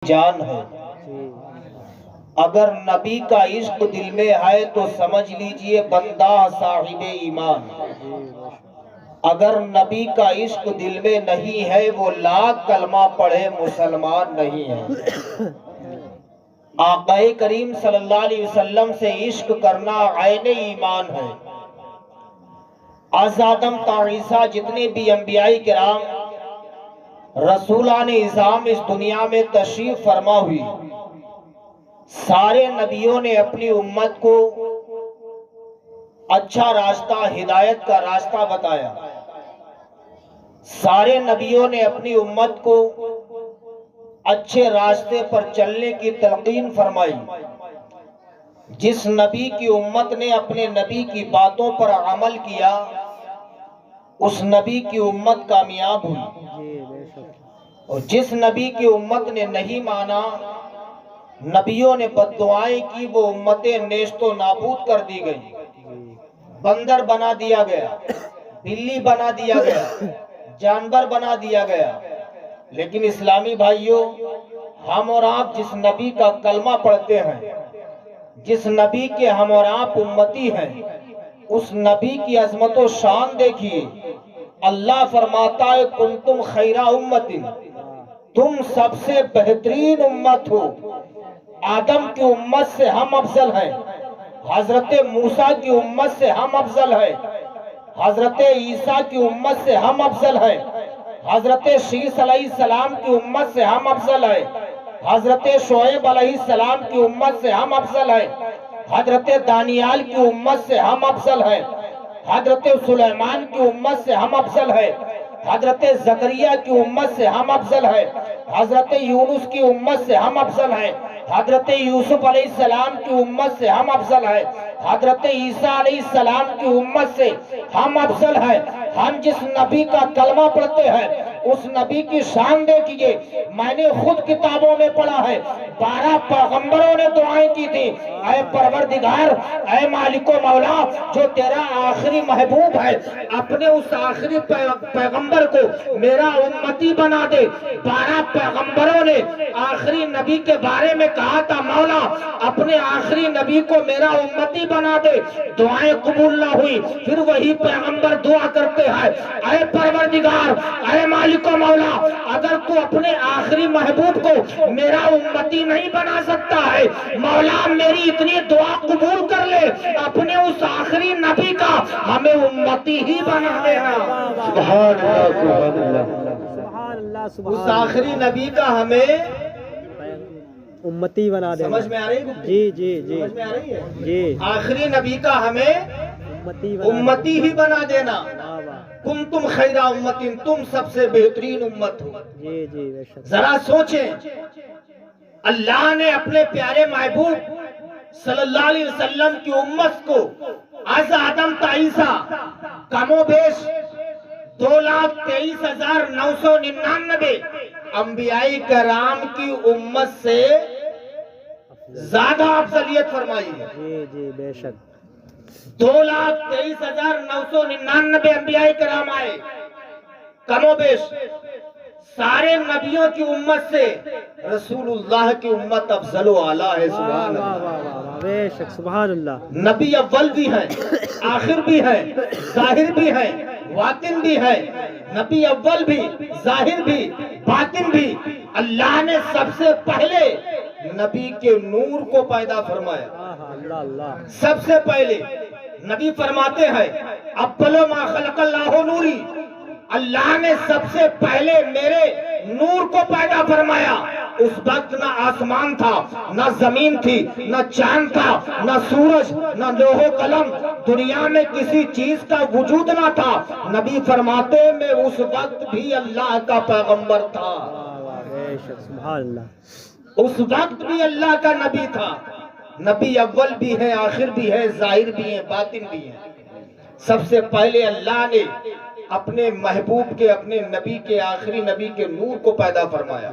جان ہے۔ اگر نبی کا عشق دل میں ہے تو سمجھ لیجئے بندہ صاحب ایمان۔ اگر نبی کا عشق دل میں نہیں ہے وہ لاکھ کلمہ پڑھے مسلمان نہیں ہے۔ آقا کریم صلی اللہ علیہ وسلم سے عشق کرنا عین ایمان ہے۔ از آدم تا عیسیٰ جتنے بھی انبیاء کرام رسولان اعظام اس دنیا میں تشریف فرما ہوئی، سارے نبیوں نے اپنی امت کو اچھا راستہ، ہدایت کا راستہ بتایا۔ سارے نبیوں نے اپنی امت کو اچھے راستے پر چلنے کی تلقین فرمائی۔ جس نبی کی امت نے اپنے نبی کی باتوں پر عمل کیا اس نبی کی امت کامیاب ہوئی، اور جس نبی کی امت نے نہیں مانا، نبیوں نے بد دعائیں کی، وہ امتیں نیست و نابود کر دی گئی، بندر بنا دیا گیا، بلی بنا دیا گیا، جانور بنا دیا گیا۔ لیکن اسلامی بھائیوں، ہم اور آپ جس نبی کا کلمہ پڑھتے ہیں، جس نبی کے ہم اور آپ امتی ہیں، اس نبی کی عظمت و شان دیکھیے۔ اللہ فرماتا ہے کنتم خیر امت، تم سب سے بہترین امت ہو۔ آدم کی امت سے ہم افضل ہیں، حضرت موسیٰ کی امت سے ہم افضل ہیں، حضرت عیسیٰ کی امت سے ہم افضل ہیں، حضرت شیس علیہ السلام کی امت سے ہم افضل ہیں، حضرت شعیب علیہ السلام کی امت سے ہم افضل ہیں، حضرت دانیال کی امت سے ہم افضل ہیں، حضرت سلیمان کی امت سے ہم افضل ہیں، حضرت زکریا کی امت سے ہم افضل ہیں، حضرت یونس کی امت سے ہم افضل ہیں، حضرت یوسف علیہ السلام کی امت سے ہم افضل ہیں، حضرت عیسیٰ علیہ السلام کی امت سے ہم افضل ہیں۔ ہم جس نبی کا کلمہ پڑھتے ہیں اس نبی کی شان دیکھیے۔ میں نے خود کتابوں میں پڑھا ہے 12 پیغمبروں نے دعائیں کی تھی، اے پروردگار، اے مالک و مولا، جو تیرا آخری محبوب ہے اپنے اس آخری پیغمبر کو میرا امتی بنا دے۔ 12 پیغمبروں نے آخری نبی کے بارے میں کہا تھا مولا اپنے آخری نبی کو میرا امتی بنا دے، دعائیں قبول نہ ہوئی۔ پھر وہی پیغمبر دعا کرتے ہیں اے پروردگار، اے مالک و مولا، اگر تو اپنے آخری محبوب کو میرا امتی نہیں بنا سکتا ہے، مولا میری اتنی دعا قبول کر لے، اپنے اس آخری نبی کا ہمیں امتی ہی بنا دینا۔ سبحان اللہ، اس آخری نبی کا ہمیں امتی بنا دے۔ سمجھ میں آ رہی ہے؟ جی جی جی سمجھ میں آ رہی ہے؟ جی، آخری نبی کا ہمیں امتی ہی بنا دینا۔ کنتم خیر امت، تم سب سے بہترین امت ہو۔ جی جی بے شک۔ ذرا سوچیں، اللہ نے اپنے پیارے محبوب صلی اللہ علیہ وسلم کی امت کو از آدم تا عیسیٰ کم و بیش 2,23,999 انبیاء کرام کی امت سے زیادہ افضلیت فرمائی ہے۔ جی جی بے شک۔ 2,23,999 انبیاء کرام آئے، کم و بیش سارے نبیوں کی امت سے رسول اللہ کی امت افضل و اعلیٰ ہے۔ سبحان اللہ، بے شک، سبحان اللہ۔ نبی اول بھی ہیں، آخر بھی ہیں، ظاہر بھی ہیں، باطن بھی ہے۔ نبی اول بھی، ظاہر بھی، باطن بھی۔ اللہ نے سب سے پہلے نبی کے نور کو پیدا فرمایا۔ سب سے پہلے نبی فرماتے ہیں اول ما خلق اللہ نوری، اللہ نے سب سے پہلے میرے نور کو پیدا فرمایا۔ اس وقت نہ آسمان تھا، نہ زمین تھی، نہ چاند تھا، نہ سورج، نہ لوح و قلم، دنیا میں کسی چیز کا وجود نہ تھا۔ نبی فرماتے میں اس وقت بھی اللہ کا پیغمبر تھا، اس وقت بھی اللہ کا نبی تھا۔ نبی اول بھی ہے، آخر بھی ہے، ظاہر بھی ہے، باطن بھی ہے۔ سب سے پہلے اللہ نے اپنے محبوب کے، اپنے نبی کے، آخری نبی کے نور کو پیدا فرمایا،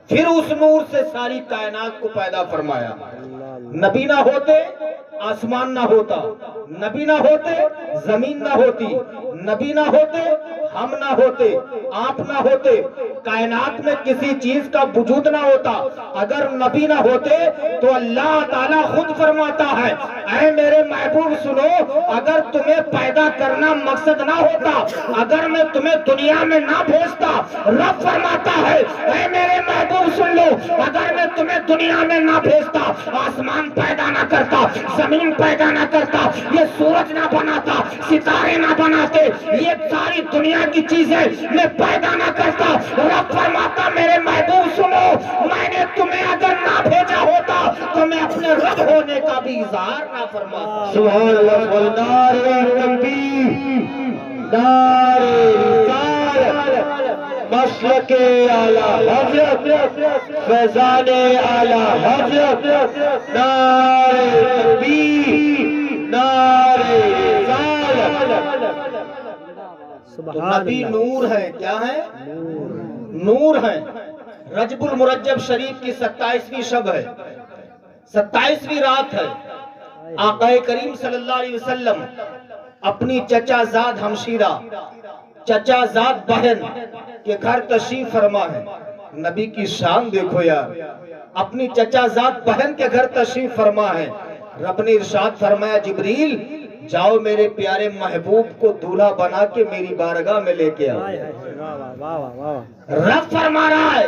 پھر اس نور سے ساری کائنات کو پیدا فرمایا۔ نبی نہ ہوتے آسمان نہ ہوتا، نبی نہ ہوتے زمین نہ ہوتی، نبی نہ ہوتے ہم نہ ہوتے، آپ نہ ہوتے، کائنات میں کسی چیز کا وجود نہ ہوتا۔ اگر نبی نہ ہوتے تو اللہ تعالیٰ خود فرماتا ہے، اے میرے محبوب سنو، اگر تمہیں پیدا کرنا مقصد نہ ہوتا، اگر میں تمہیں دنیا میں نہ بھیجتا، رب فرماتا ہے اے میرے محبوب سن لو، اگر میں تمہیں دنیا میں نہ بھیجتا، آسمان پیدا نہ کرتا، زمین پیدا نہ کرتا، یہ سورج نہ بناتا، ستارے نہ بناتے، یہ ساری دنیا کی چیزیں میں پیدا نہ کرتا۔ رب فرماتا میرے محبوب سنو، میں نے تمہیں اگر نہ بھیجا ہوتا تو میں اپنے رب ہونے کا بھی اظہار نہ فرماتا۔ سبحان اللہ، نعرہ تکبیر، نعرہ رسالت، مسلک اعلی حضرت، فیضان اعلی حضرت، نعرہ تکبیر، نعرہ رسالت۔ تو نبی نور ہے، کیا ہے؟ نور ہے۔ رجب المرجب شریف کی 27ویں شب ہے، 27ویں رات ہے۔ آقا کریم صلی اللہ علیہ وسلم اپنی چچا زاد ہمشیرہ، چچا زاد بہن کے گھر تشریف فرما ہے۔ نبی کی شان دیکھو یار، اپنی چچا زاد بہن کے گھر تشریف فرما ہے۔ رب نے ارشاد فرمایا جبریل جاؤ میرے پیارے محبوب کو دولہا بنا کے میری بارگاہ میں لے کے آؤ۔ رب فرما رہا ہے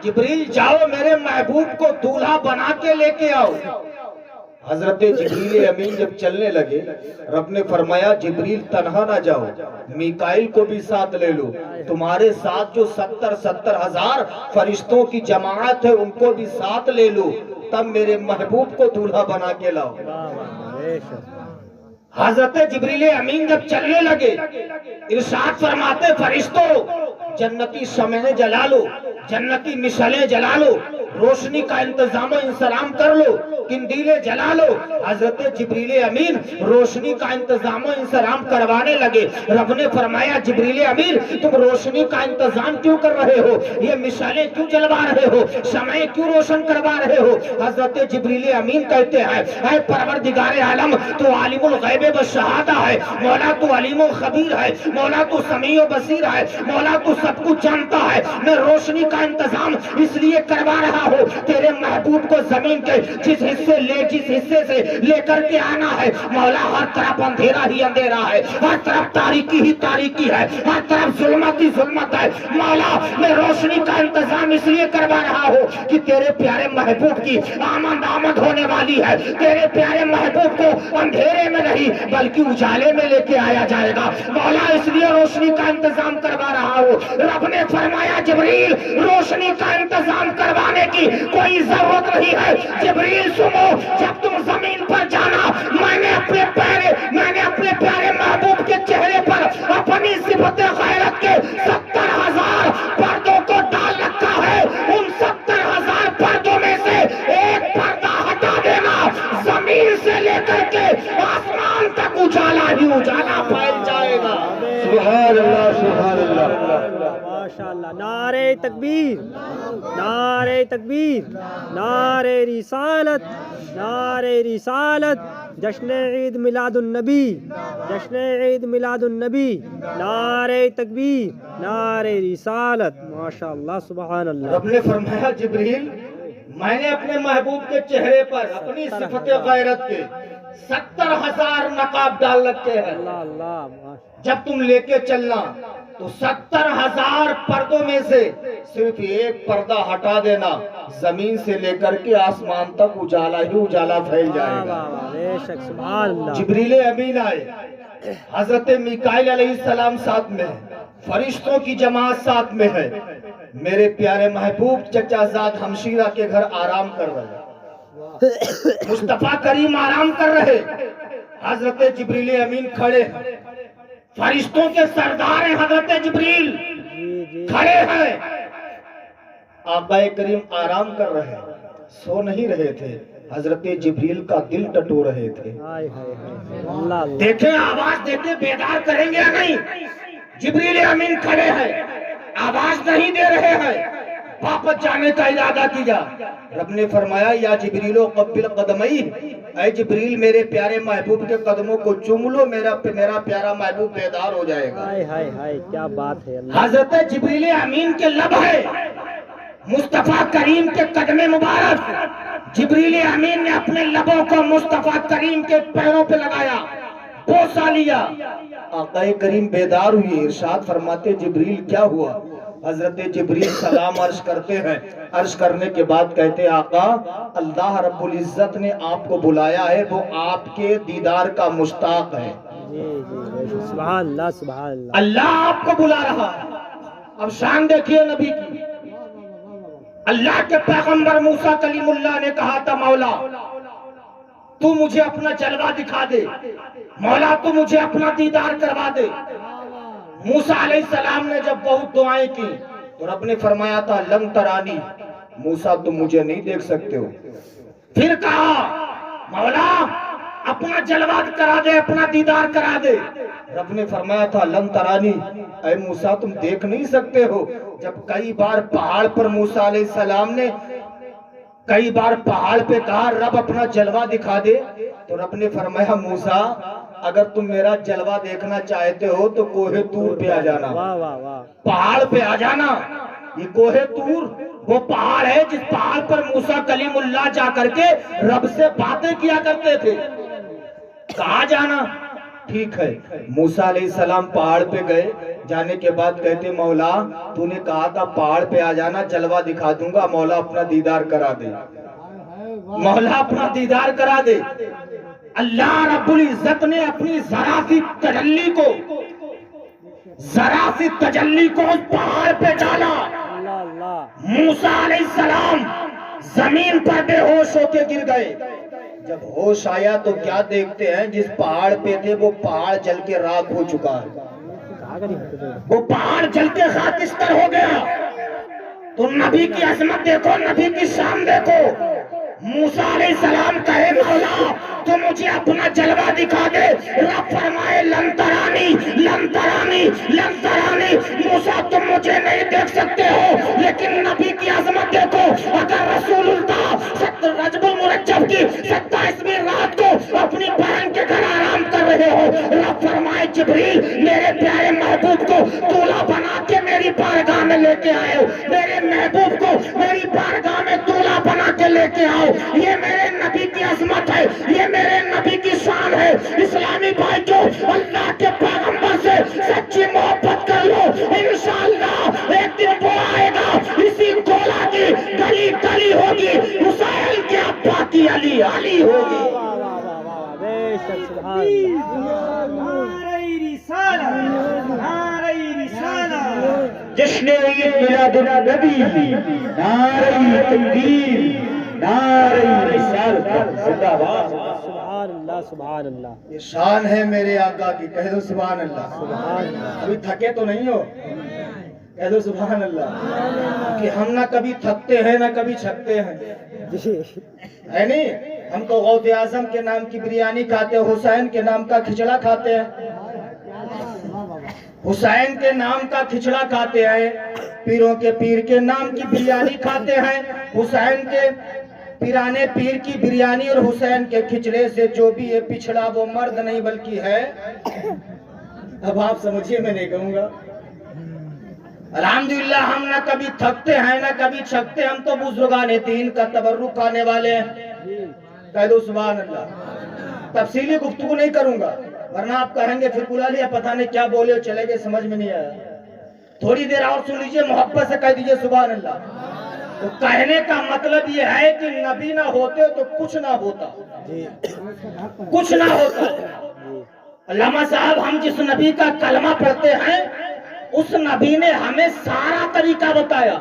جبریل جاؤ میرے محبوب کو دولہا بنا کے لے کے آؤ۔ حضرت جبریل امین جب چلنے لگے، رب نے فرمایا جبریل تنہا نہ جاؤ، میکائیل کو بھی ساتھ لے لو، تمہارے ساتھ جو 70,000 فرشتوں کی جماعت ہے ان کو بھی ساتھ لے لو، تب میرے محبوب کو دولہا بنا کے لاؤ۔ حضرت جبریل امین جب چلنے لگے، ارشاد فرماتے فرشتوں جنتی شمعیں جلا لو، جنتی مشعلیں جلا لو، روشنی کا انتظام و انصرام کر لو، قندیلیں جلا لو۔ حضرت جبریل امین روشنی کا انتظام و انصرام کروانے لگے۔ رب نے فرمایا جبریل امین تم روشنی کا انتظام کیوں کر رہے ہو، یہ مشعلیں کیوں جلوا رہے ہو، شمعیں کیوں روشن کروا رہے ہو؟ حضرت جبریل امین کہتے ہیں اے پروردگار عالم تو عالم الغیب والشہادہ ہے، مولا تو علیم و خبیر ہے، مولا تو سمیع و بصیر ہے، مولا تو سب کچھ جانتا ہے، میں روشنی کا انتظام اس لیے کروا رہا ہوں تیرے محبوب کو زمین کے جس حصے سے لے کر کے آنا ہے، مولا ہر طرف اندھیرا ہی اندھیرا ہے، ہر طرف تاریکی ہی تاریکی ہے، ہر طرف ظلمت ہی ظلمت ہے، مولا میں روشنی کا انتظام اس لیے کروا رہا ہوں کہ تیرے پیارے محبوب کی آمد ہونے والی ہے، تیرے پیارے محبوب کو اندھیرے میں نہیں بلکہ اجالے میں لے کے آیا جائے گا، مولا اس لیے روشنی کا انتظام کروا رہا ہوں۔ رب نے فرمایا جبریل روشنی کا انتظام کروانے کی کوئی ضرورت نہیں ہے، جبریل سنو جب تم زمین پر جانا میں نے اپنے پیارے محبوب کے چہرے پر اپنی صفت غیرت کے 70,000 پردوں کو ڈال رکھا ہے، ان 70,000 پردوں میں سے ایک پردہ ہٹا دینا، زمین سے لے کر کے آسمان تک اجالا ہی اجالا پھیل جائے گا۔ سبحان اللہ، سبحان اللہ، ماشاءاللہ، نعرہ تکبیر، نعرہ تکبیر، نعرہ رسالت، نعرہ رسالت، جشن عید میلاد النبی، جشن عید میلاد النبی، نعرہ تکبیر، نعرہ رسالت، ماشاءاللہ، سبحان اللہ۔ رب نے فرمایا جبریل میں نے اپنے محبوب کے چہرے پر اپنی صفت غیرت کے 70,000 نقاب ڈال رکھے ہیں، اللہ اللہ، جب تم لے کے چلنا تو 70,000 پردوں میں سے صرف ایک پردہ ہٹا دینا، زمین سے لے کر کے آسمان تک اجالا ہی اجالا پھیل جائے گا۔ بے شک، سبحان اللہ۔ جبریل امین آئے، حضرت میکائیل علیہ السلام ساتھ میں ہے، فرشتوں کی جماعت ساتھ میں ہے، میرے پیارے محبوب چچا زاد ہمشیرہ کے گھر آرام کر رہے، مصطفیٰ کریم آرام کر رہے، حضرت جبریل امین کھڑے ہیں، فرشتوں کے سردار ہیں حضرت جبریل کھڑے ہیں، آقا کریم آرام کر رہے ہیں، سو نہیں رہے تھے، حضرت جبریل کا دل ٹٹو رہے تھے۔ اللہ اللہ، دیکھیں آواز دیتے بیدار کریں گے یا نہیں؟ جبریل امین کھڑے ہیں، آواز نہیں دے رہے ہیں، واپس جانے کا ارادہ کیا. رب نے فرمایا یا جبریل قبل قدمی، اے جبریل میرے پیارے محبوب کے قدموں کو چوم لو، میرا پیارا محبوب بیدار ہو جائے گا. ہائے ہائے ہائے کیا بات ہے اللہ. حضرت جبریل امین کے لب ہے مصطفیٰ کریم کے قدم مبارک. جبریل امین نے اپنے لبوں کو مصطفیٰ کریم کے پیروں پہ لگایا، بوسہ لیا. آقا کریم بیدار ہوئے، ارشاد فرماتے جبریل کیا ہوا؟ حضرت جبریل سلام عرض کرتے ہیں. عرض کرنے کے بعد کہتے آقا اللہ رب العزت نے آپ کو بلایا ہے، وہ آپ کے دیدار کا مشتاق ہے. جی جی سبحان اللہ سبحان اللہ. اللہ آپ کو بلا رہا ہے. اب شان دیکھیے نبی کی. اللہ کے پیغمبر موسیٰ کلیم اللہ نے کہا تھا مولا تو مجھے اپنا جلوہ دکھا دے، مولا تو مجھے اپنا دیدار کروا دے. موسیٰ علیہ السلام نے جب بہت دعائیں کی تو رب نے فرمایا تھا لن ترانی، موسیٰ تم مجھے نہیں دیکھ سکتے ہو. پھر کہا مولا اپنا جلوہ کرا دے، اپنا دیدار کرا دے. رب نے فرمایا تھا لن ترانی، اے موسیٰ تم دیکھ نہیں سکتے ہو. جب کئی بار پہاڑ پر موسیٰ علیہ السلام نے کئی بار پہاڑ پہ کہا رب اپنا جلوہ دکھا دے تو رب نے فرمایا موسیٰ اگر تم میرا جلوہ دیکھنا چاہتے ہو تو کوہ طور پہ آ جانا، واہ واہ واہ. پہاڑ پہ آ جانا. یہ کوہ طور وہ پہاڑ ہے جس پہاڑ پر موسیٰ کلیم اللہ جا کر کے رب سے باتیں کیا کرتے تھے. کہاں جانا؟ ٹھیک ہے. موسیٰ علیہ السلام پہاڑ پہ گئے. جانے کے بعد کہتے مولا تو نے کہا تھا پہاڑ پہ آ جانا، جلوہ دکھا دوں گا، مولا اپنا دیدار کرا دے، مولا اپنا دیدار کرا دے. اللہ رب العزت نے اپنی ذرا سی تجلی کو اس پہاڑ پہ ڈالا. اللہ اللہ. موسیٰ علیہ السلام زمین پر بے ہوش ہو کے گر گئے. جب ہوش آیا تو کیا دیکھتے ہیں جس پہاڑ پہ تھے وہ پہاڑ جل کے راکھ ہو چکا ہے، وہ پہاڑ جل کے خاکستر ہو گیا. تو نبی کی عظمت دیکھو، نبی کی شان دیکھو. موسیٰ علیہ السلام کہے مولا تو مجھے اپنا جلوہ دکھا دے. رب فرمائے لن ترانی لن ترانی لن ترانی. موسیٰ تم مجھے نہیں دیکھ سکتے ہو، لیکن نبی کی عظمت دیکھو. اگر رسول اللہ رجب المرجب کی 27ویں رات کو اپنی بہن کے گھر آرام کر رہے ہو، رب فرمائے جبریل میرے پیارے محبوب کو دولہا بنا کے میری بارگاہ میں لے کے آئے ہو، میرے محبوب کو میری بارگاہ میں دولہا بنا کے لے کے آؤ. یہ میرے نبی کی عظمت ہے، یہ میرے نبی کی شان ہے. اسلامی بھائی جو اللہ کے پیغمبر سے سچی محبت کر لو، انشاءاللہ ایک دن وہ آئے گا اسی گولا کی گلی گلی ہوگی، حسین کے ابا کی علی علی ہوگی. واہ واہ واہ واہ. بے شک سبحان اللہ. جشن عید میلاد النبی، نعرہ تکبیر، نعرہ رسالت، زندہ باد. سبحان اللہ سبحان اللہ. یہ شان ہے میرے آقا کی، کہہ دو سبحان اللہ. سبحان اللہ. ابھی تھکے تو نہیں ہو؟ کہہ دو سبحان اللہ. کہ ہم نہ کبھی تھکتے ہیں نہ کبھی چھکتے ہیں، جی ہے نہیں. ہم تو غوث اعظم کے نام کی بریانی کھاتے ہیں، حسین کے نام کا کھچڑا کھاتے ہیں، حسین کے نام کا کھچڑا کھاتے ہیں، پیروں کے پیر کے نام کی بریانی کھاتے ہیں. حسین کے پیرانے پیر کی بریانی اور حسین کے کھچڑے سے جو بھی یہ پچھڑا وہ مرد نہیں بلکہ ہے. اب آپ سمجھیے، میں نہیں کہوں گا. الحمدللہ ہم نہ کبھی تھکتے ہیں نہ کبھی چھکتے. ہم تو بزرگان دین کا تبرک کرنے والے ہیں. کہہ دو سبحان اللہ. تفصیلی گفتگو نہیں کروں گا ورنہ آپ کہیں گے پھر بلا لیا پتہ نہیں کیا بولے اور چلے گئے، سمجھ میں نہیں آیا. تھوڑی دیر اور سن لیجئے، محبت سے کہہ دیجئے سبحان اللہ. تو کہنے کا مطلب یہ ہے کہ نبی نہ ہوتے تو کچھ نہ ہوتا، کچھ نہ ہوتا. علامہ صاحب ہم جس نبی کا کلمہ پڑھتے ہیں اس نبی نے ہمیں سارا طریقہ بتایا.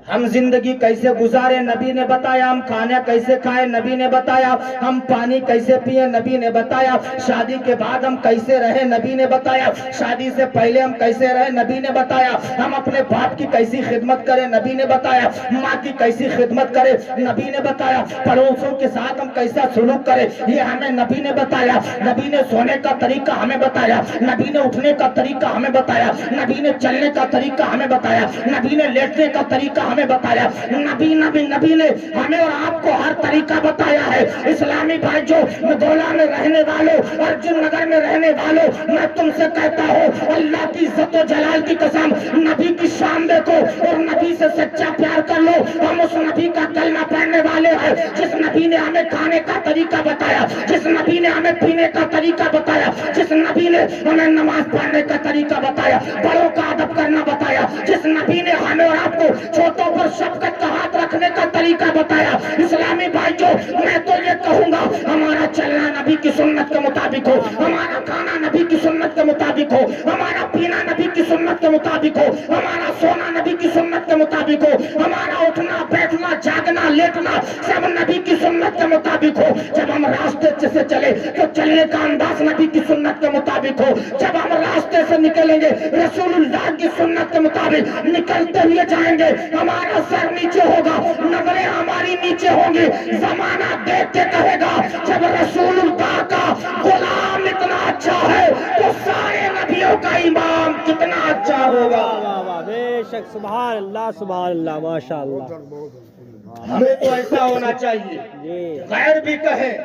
ہم زندگی کیسے گزارے نبی نے بتایا، ہم کھانا کیسے کھائے نبی نے بتایا، ہم پانی کیسے پیے نبی نے بتایا، شادی کے بعد ہم کیسے رہے نبی نے بتایا، شادی سے پہلے ہم کیسے رہے نبی نے بتایا، ہم اپنے باپ کی کیسی خدمت کریں نبی نے بتایا، ماں کی کیسی خدمت کرے نبی نے بتایا، پڑوسوں کے ساتھ ہم کیسا سلوک کرے یہ ہمیں نبی نے بتایا، نبی نے سونے کا طریقہ ہمیں بتایا، نبی نے اٹھنے کا طریقہ ہمیں بتایا، نبی نے چلنے کا طریقہ ہمیں بتایا، نبی نے لیٹنے کا طریقہ ہمیں بتایا، نبی نے ہمیں اور آپ کو ہر طریقہ بتایا ہے۔ اسلامی بھائی جو مدولہ میں رہنے والوں، ارجن نگر میں رہنے والوں، میں تم سے کہتا ہوں اللہ کی عزت و جلال کی قسم نبی کی شان دیکھو اور نبی سے سچا پیار کر لو۔ ہم اس نبی کا کلمہ پڑھنے والے ہیں جس نبی نے ہمیں کھانے کا طریقہ بتایا، جس نبی نے ہمیں پینے کا طریقہ بتایا، جس نبی نے ہمیں نماز پڑھنے کا طریقہ بتایا، بڑوں کا ادب کرنا بتایا، جس نبی نے ہمیں اور آپ کو چھوٹوں پر شفقت کا ہاتھ رکھنے کا طریقہ بتایا۔ اسلامی بھائیوں میں تو یہ کہوں گا ہمارا چلنا نبی کی سنت کے مطابق ہو، ہمارا کھانا نبی کی سنت کے مطابق ہو، ہمارا پینا نبی کی سنت کے مطابق ہو، ہمارا سونا نبی کی سنت کے مطابق ہو، ہمارا اٹھنا بیٹھنا جاگنا لیٹنا سب نبی کی سنت کے مطابق ہو۔ جب ہم راستے سے چلے تو چلنے کا انداز نبی کی سنت کے مطابق ہو، جب ہم راستے سے نکلیں گے رسول اللہ کی سنت کے مطابق نکلتے ہوئے جائیں گے، ہمارا سر نیچے ہوگا، نظریں ہماری نیچے ہوں گی، زمانہ دیکھ کے کہے گا جب رسول اللہ کا غلام اتنا اچھا ہے تو سارے نبیوں کا امام کتنا اچھا ہوگا۔ واہ واہ بے شک، سبحان اللہ ماشاء اللہ۔ ہمیں تو ایسا ہونا چاہیے جی غیر بھی کہے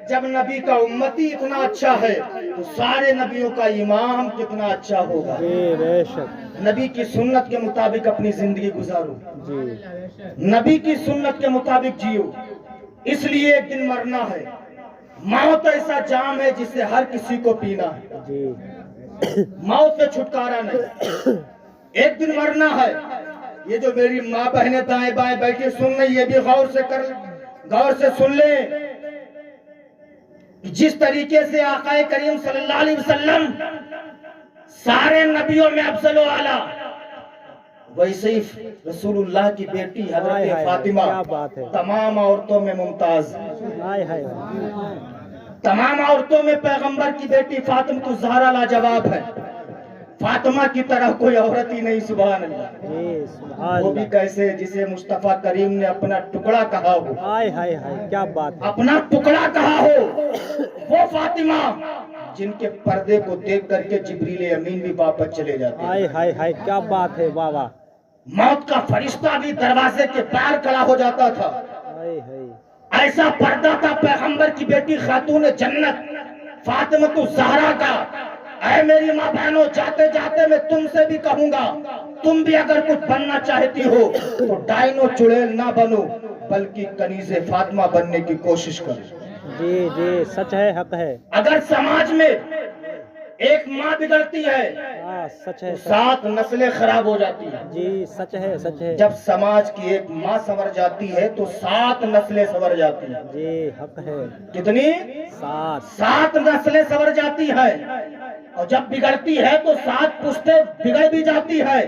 جب نبی کا امتی اتنا اچھا ہے تو سارے نبیوں کا امام کتنا اچھا ہوگا۔ جی بے شک نبی کی سنت کے مطابق اپنی زندگی گزارو، جی نبی کی سنت کے مطابق جیو، اس لیے ایک دن مرنا ہے۔ موت ایسا جام ہے جسے ہر کسی کو پینا ہے، جی موت سے چھٹکارا نہیں، ایک دن مرنا ہے۔ یہ جو میری ماں بہنیں دائیں بائیں بیٹھی سن رہی یہ بھی غور سے سن لیں، جس طریقے سے آقا کریم صلی اللہ علیہ وسلم سارے نبیوں میں افضل و اعلیٰ، ویسے ہی رسول اللہ کی بیٹی حضرت فاطمہ کیا بات ہے، تمام عورتوں میں ممتاز، ہائے ہائے تمام عورتوں میں پیغمبر کی بیٹی فاطمہ الزہرا لاجواب ہے۔ فاطمہ کی طرح کوئی عورت ہی نہیں، سبحان اللہ۔ جی سبحان وہ بھی اللہ، کیسے جسے مصطفیٰ کریم نے اپنا ٹکڑا کہا ہو، ہائے ہائے کیا بات ہے، اپنا ٹکڑا کہا ہو، وہ فاطمہ جن کے پردے کو دیکھ کر کے جبریل امین بھی واپس چلے جاتے ہیں۔ ہائے کیا بات ہے، واہ واہ موت کا فرشتہ بھی دروازے کے باہر کھڑا ہو جاتا تھا، ہائے ایسا پردہ تھا پیغمبر کی بیٹی خاتون جنت فاطمہ الزہرا کا۔ اے میری ماں بہنوں، جاتے جاتے میں تم سے بھی کہوں گا تم بھی اگر کچھ بننا چاہتی ہو تو ڈائنو چڑیل نہ بنو بلکہ کنیز فاطمہ بننے کی کوشش کرو۔ جی جی سچ ہے، حق ہے، اگر سماج میں ایک ماں بگڑتی ہے ہاں سچ ہے، تو 7 نسلیں خراب ہو جاتی ہیں، جی سچ ہے، جب سماج کی ایک ماں سنور جاتی ہے تو 7 نسلیں سنور جاتی ہیں۔ جی حق ہے، کتنی؟ 7 نسلیں سنور جاتی ہیں، اور جب بگڑتی ہے تو 7 پشتیں بگڑ بھی جاتی ہے۔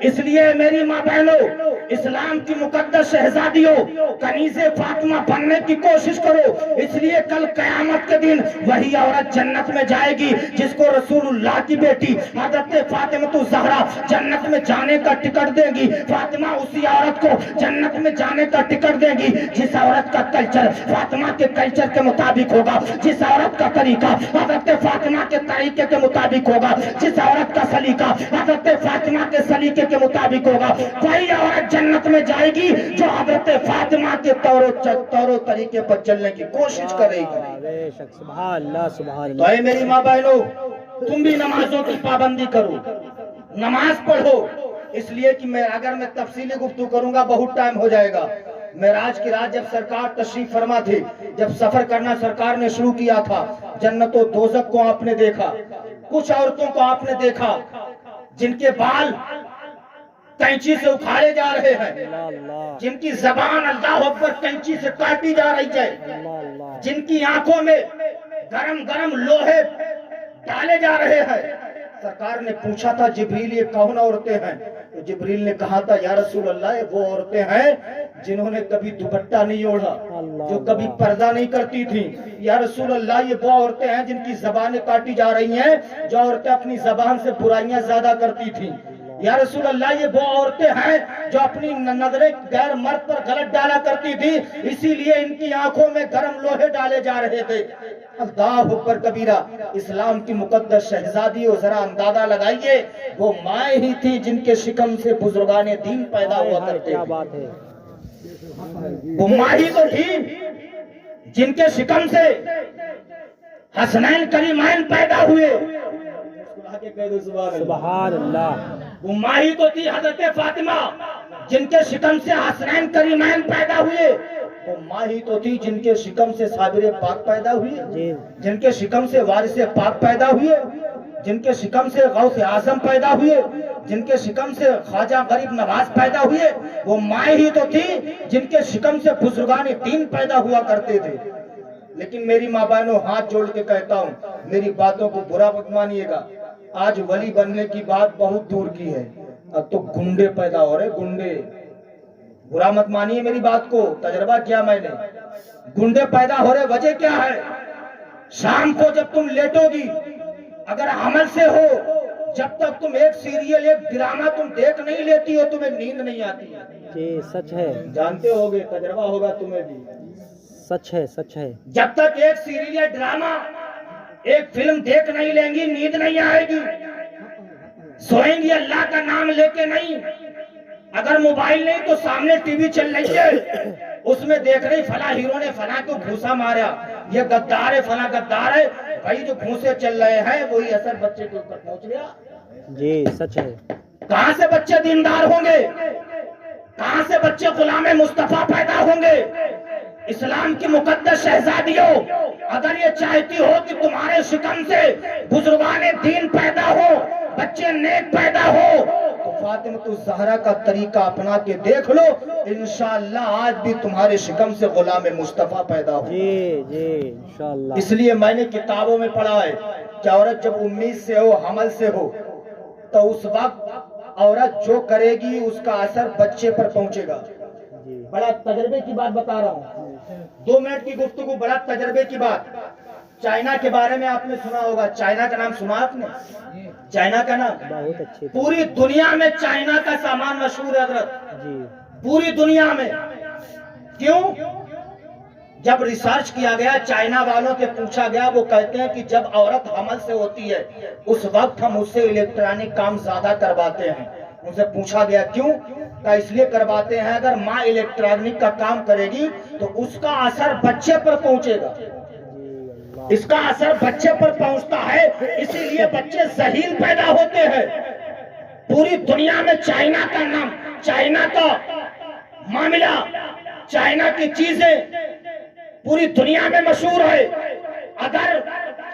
اس لیے میری ماں بہنوں، اسلام کی مقدس شہزادیوں، کنیز فاطمہ بننے کی کوشش کرو، اس لیے کل قیامت کے دن وہی عورت جنت میں جائے گی جس کو رسول اللہ کی بیٹی حضرت فاطمہ الزہرا جنت میں جانے کا ٹکٹ دے گی۔ فاطمہ اسی عورت کو جنت میں جانے کا ٹکٹ دے گی جس عورت کا کلچر فاطمہ کے کلچر کے مطابق ہوگا، جس عورت کا طریقہ حضرت فاطمہ کے طریقے کے مطابق ہوگا، جس عورت کا سلیقہ حضرت فاطمہ کے سلیقے کے مطابق ہوگا، وہی عورت جنت میں جائے گی جو حضرت فاطمہ کے طور و طریقے پر چلنے کی کوشش کرے گی۔ بے شک، سبحان اللہ تو اے میری ماں بہنوں، تم بھی نمازوں کی پابندی کرو، نماز پڑھو، اس لیے کہ اگر میں تفصیلی گفتگو کروں گا بہت ٹائم ہو جائے گا۔ معراج کی رات جب سرکار تشریف فرما تھی، جب سفر کرنا سرکار نے شروع کیا تھا، جنت و دوزخ کو آپ نے دیکھا، کچھ عورتوں کو آپ نے دیکھا جن کے بال کینچی سے اکھاڑے جا رہے ہیں، جن کی زبان اللہ اکبر کینچی سے کاٹی جا رہی ہے، جن کی آنکھوں میں گرم گرم لوہے ڈالے جا رہے ہیں، سرکار نے پوچھا تھا جبریل یہ کون عورتیں ہیں؟ تو جبریل نے کہا تھا یا رسول اللہ یہ وہ عورتیں ہیں جنہوں نے کبھی دوپٹہ نہیں اوڑھا، جو کبھی پردہ نہیں کرتی تھیں۔ یا رسول اللہ یہ وہ عورتیں ہیں جن کی زبانیں کاٹی جا رہی ہیں، جو عورتیں اپنی زبان سے برائیاں زیادہ کرتی تھیں۔ یا رسول اللہ یہ وہ عورتیں ہیں جو اپنی نظریں غیر مرد پر غلط ڈالا کرتی تھی، اسی لیے ان کی آنکھوں میں گرم لوہے ڈالے جا رہے تھے۔ اللہ اکبر کبیرہ۔ اسلام کی مقدس شہزادی ہو، ذرا اندازہ لگائیے وہ مائیں ہی تھی جن کے شکم سے بزرگان دین پیدا ہوا کرتے کیا تھے۔ بات ہے، وہ ماں ہی تو تھی جن کے شکم سے حسنین کریمین پیدا ہوئے۔ سبحان اللہ، وہ ماں ہی تو تھی حضرت فاطمہ جن کے شکم سے حسنین کریمین پیدا ہوئے۔ وہ ماں ہی تو تھی جن کے شکم سے صابر پاک پیدا ہوئے، جی جن کے شکم سے وارث پاک پیدا ہوئے، جن کے شکم سے غوث اعظم پیدا ہوئے، جن کے شکم سے خواجہ غریب نواز پیدا ہوئے۔ وہ ماں ہی تو تھی جن کے شکم سے بزرگان دین پیدا ہوا کرتے تھے۔ لیکن میری ماں بہنوں ہاتھ جوڑ کے کہتا ہوں، میری باتوں کو برا مت مانیے گا، آج ولی بننے کی بات بہت دور کی ہے، اب تو گنڈے پیدا ہو رہے، گنڈے۔ برا مت مانیے میری بات کو، تجربہ کیا میں نے، گنڈے پیدا ہو رہے، وجہ کیا ہے؟ شام کو جب تم لیٹو گی اگر عمل سے ہو، جب تک تم ایک سیریل ایک ڈرامہ تم دیکھ نہیں لیتی ہو تمہیں نیند نہیں آتی ہے۔ جی سچ ہے، جانتے ہوگے، تجربہ ہوگا تمہیں بھی۔ سچ ہے، سچ ہے، جب تک ایک سیریل یا ڈرامہ ایک فلم دیکھ نہیں لیں گی نیند نہیں آئے گی، سوئیں گی اللہ کا نام لے کے نہیں۔ اگر موبائل نہیں تو سامنے ٹی وی چل رہی ہے، اس میں دیکھ رہی فلاں ہیرو نے فلاں کو گھوسا مارا، یہ غدار ہے فلاں غدار ہے، بھائی جو گھوسے چل رہے ہیں وہی اثر بچے کے اوپر پہنچ گیا۔ جی سچ ہے، کہاں سے بچے دیندار ہوں گے؟ کہاں سے بچے غلام مصطفیٰ پیدا ہوں گے؟ اسلام کی مقدس شہزادیوں، اگر یہ چاہتی ہو کہ تمہارے شکم سے بزرگان دین پیدا ہو، بچے نیک پیدا ہو، تو فاطمہ الزہرا کا طریقہ اپنا کے دیکھ لو، انشاءاللہ آج بھی تمہارے شکم سے غلام مصطفیٰ پیدا ہو۔ جی جی انشاءاللہ۔ اس لیے میں نے کتابوں میں پڑھا ہے کہ عورت جب امید سے ہو، حمل سے ہو، تو اس وقت عورت جو کرے گی اس کا اثر بچے پر پہنچے گا۔ جی بڑا تجربے کی بات بتا رہا ہوں، 2 منٹ کی گفتگو، بڑا تجربے کی بات۔ چائنا کے بارے میں آپ نے سنا ہوگا، چائنا کا نام سنا آپ نے؟ چائنا کا نام بہت اچھی، پوری دنیا میں چائنا کا سامان مشہور ہے حضرت، جی پوری دنیا میں۔ کیوں؟ جب ریسرچ کیا گیا، چائنا والوں سے پوچھا گیا، وہ کہتے ہیں کہ جب عورت حمل سے ہوتی ہے اس وقت ہم اس سے الیکٹرانک کام زیادہ کرواتے ہیں۔ ان سے پوچھا گیا کیوں؟ کہ اس لیے کرواتے ہیں اگر ماں الیکٹرانک کا کام کرے گی تو اس کا اثر بچے پر پہنچے گا، اس کا اثر بچے پر پہنچتا ہے، اسی لیے بچے ذہین پیدا ہوتے ہیں۔ پوری دنیا میں چائنا کا نام، چائنا کا معاملہ، چائنا کی چیزیں پوری دنیا میں مشہور ہے۔ اگر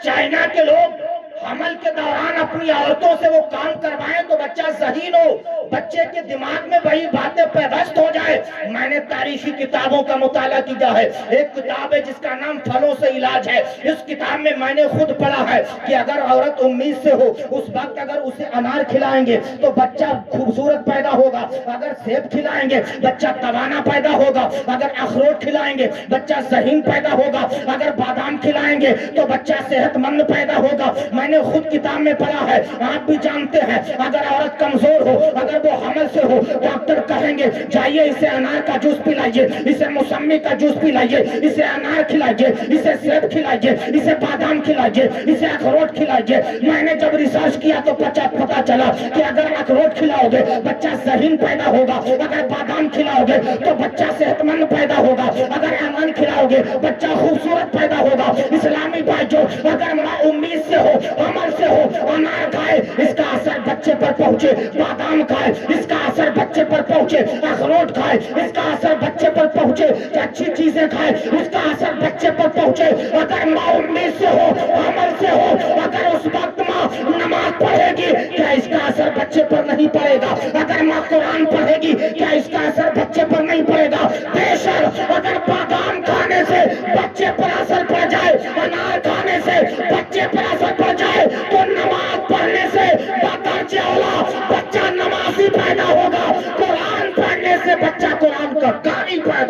چائنا کے لوگ حمل کے دوران اپنی عورتوں سے وہ کام کروائیں تو بچہ ذہین ہو، بچے کے دماغ میں وہی باتیں پیوست ہو جائے۔ میں نے تاریخی کتابوں کا مطالعہ کیا ہے، ایک کتاب ہے جس کا نام پھلوں سے علاج ہے، اس کتاب میں میں نے خود پڑھا ہے کہ اگر عورت امید سے ہو اس وقت اگر اسے انار کھلائیں گے تو بچہ خوبصورت پیدا ہوگا، اگر سیب کھلائیں گے بچہ توانا پیدا ہوگا، اگر اخروٹ کھلائیں گے بچہ ذہین پیدا ہوگا، اگر بادام کھلائیں گے تو بچہ صحت مند پیدا ہوگا۔ میں نے خود کتاب میں پڑھا ہے، آپ بھی جانتے ہیں اگر عورت کمزور ہو، اگر وہ حمل سے ہو، ڈاکٹر کہیں گے جائیے اسے انار کا جوس پلائیے، اسے موسمی کا جوس پلائیے، اسے انار کھلائیے، اسے سیب کھلائیے، اسے بادام کھلائیے، اسے اخروٹ کھلائیے۔ میں نے جب ریسرچ کیا تو پتا چلا کہ اگر اخروٹ کھلاؤ گے بچہ ذہین پیدا ہوگا، اگر بادام کھلاؤ گے تو بچہ صحت مند پیدا ہوگا، اگر انار کھلاؤ گے بچہ خوبصورت پیدا ہوگا۔ اسلامی بھائیوں، اگر ماں امید سے ہو، عمل سے ہو، انار کھائے اس کا اثر بچے پر پہنچے، بادام کھائے اس کا اثر بچے پر پہنچے، اخروٹ کھائے اس کا اثر بچے پر پہنچے، اچھی چیزیں کھائے اس کا اثر بچے پر پہنچے۔ اگر ماں امید سے ہو، عمل سے ہو، اگر اس وقت ماں نماز پڑھے گی کیا اس کا اثر بچے پر نہیں پڑے گا؟ اگر ماں قرآن پڑھے گی کیا اس کا اثر بچے پر نہیں پڑے گا؟ بے شک اگر بادام کھانے سے بچے پر اثر پڑ جائے، انار کھانے سے بچے پر اثر پڑ جائے تو نماز پڑھنے سے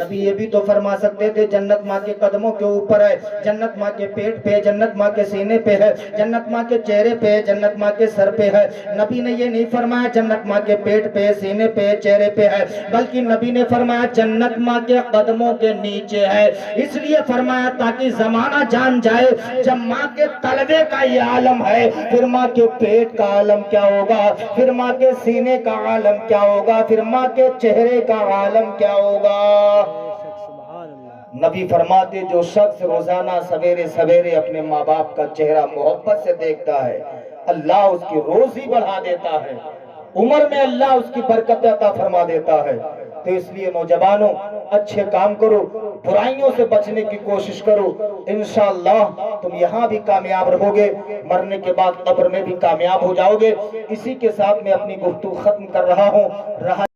نبی یہ بھی تو فرما سکتے تھے جنت ماں کے قدموں کے اوپر ہے، جنت ماں کے پیٹ پہ، جنت ماں کے سینے پہ ہے، جنت ماں کے چہرے پہ، جنت ماں کے سر پہ ہے۔ نبی نے یہ نہیں فرمایا جنت ماں کے پیٹ پہ، سینے پہ، چہرے پہ ہے، بلکہ نبی نے فرمایا جنت ماں کے قدموں کے نیچے ہے۔ اس لیے فرمایا تاکہ زمانہ جان جائے جب ماں کے تلوے کا یہ عالم ہے، پھر ماں کے پیٹ کا عالم کیا ہوگا، پھر ماں کے سینے کا عالم کیا ہوگا، پھر ماں کے چہرے کا عالم کیا ہوگا۔ سبحان اللہ۔ نبی فرماتے جو شخص روزانہ سویرے سویرے اپنے ماں باپ کا چہرہ محبت سے دیکھتا ہے، اللہ اس کی روزی بڑھا دیتا ہے، عمر میں اللہ اس کی برکت عطا فرما دیتا ہے۔ تو اس لیے نوجوانوں اچھے کام کرو، برائیوں سے بچنے کی کوشش کرو، انشاءاللہ تم یہاں بھی کامیاب رہو گے، مرنے کے بعد قبر میں بھی کامیاب ہو جاؤ گے۔ اسی کے ساتھ میں اپنی گفتگو ختم کر رہا ہوں۔